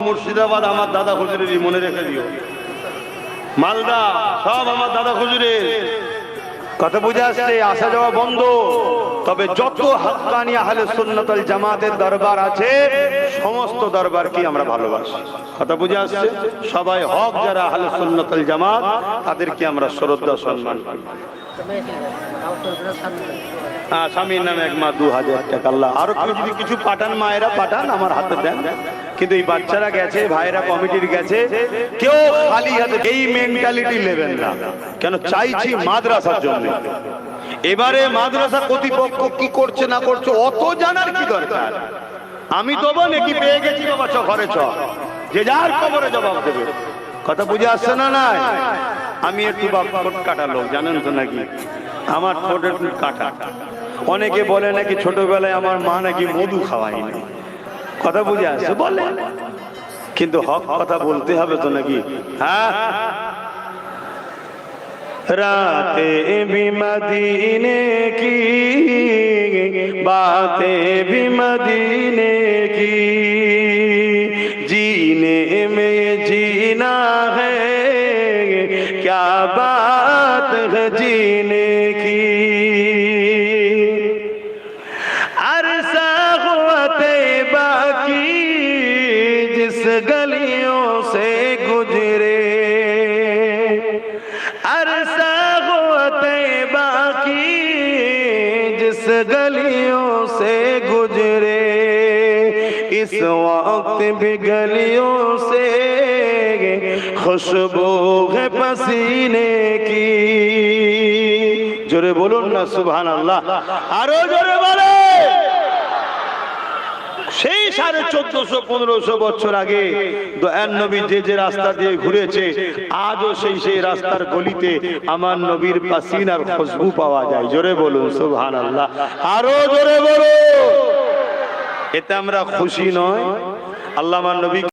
মুর্শিদাবাদ আমার দাদা হুজুরেরই, মনে রেখে দিও। মালদা সব আমার দাদা হুজুরের। কথা বুঝে আসছে? আসা যাওয়া বন্ধ। তবে যত হাক্কানি আহলে সুন্নাত ওয়াল জামাতের দরবার আছে সমস্ত দরবারকে আমরা ভালোবাসি। কথা বুঝে আসছে? সবাই হক যারা আহলে সুন্নাত ওয়াল জামাত তাদেরকে আমরা শ্রদ্ধা সম্মান করি। স্বামীর নামে 1,000 টাকা আল্লাহ। আরো কেউ যদি কিছু পাঠান, মায়েরা পাঠান, আমার হাতে দেন। কিন্তু এই বাচ্চারা গেছে, ভাইরা কমিটির গেছে, কেউ খালি হাতে এই মেন্টালিটি নেবেন না। কেন চাইছি মাদ্রাসার জন্য। এবারে মাদ্রাসা কর্তৃপক্ষ কি করছে না করছে অত জানার কি দরকার? আমি দেবো নাকি পেয়ে গেছি বাবা, চ ঘরে চ, যে যার খবরে জবাব দেবে। কথা বুঝে আসছে না? না, আমি একটু ঠোঁট কাটা লোক, জানেন তো নাকি? আমার ঠোঁট একটু কাটা। অনেকে বলে নাকি ছোটবেলায় আমার মা নাকি মধু খাওয়ায়নি। কথা বুঝে আসছে বলে, কিন্তু হক কথা বলতে হবে তো নাকি? হ্যাঁ, রাতে भी मदीने की बातें भी मदीने की जीने में जीना है क्या बात है जीने की अरसा हुआ तैबा की जिस गलियों से गुजरे अरसा हुआ तैबा की जिस गलियों से गुजरे इस वक्त भी गलियों से खुशबू है पसीने की। जोरे बोलून ना सुभान अल्लाह, आरो जोरे बोले। সেই 1450-1500 বছর আগে দয়ার নবী যে রাস্তা দিয়ে ঘুরেছে, আজও সেই রাস্তার গলিতে আমার নবীর পাসিনার খুশবু পাওয়া যায়। জোরে বলুন সুবহানাল্লাহ, আরো জোরে বলুন। এতে আমরা খুশি নয়? আল্লাহ আমার নবী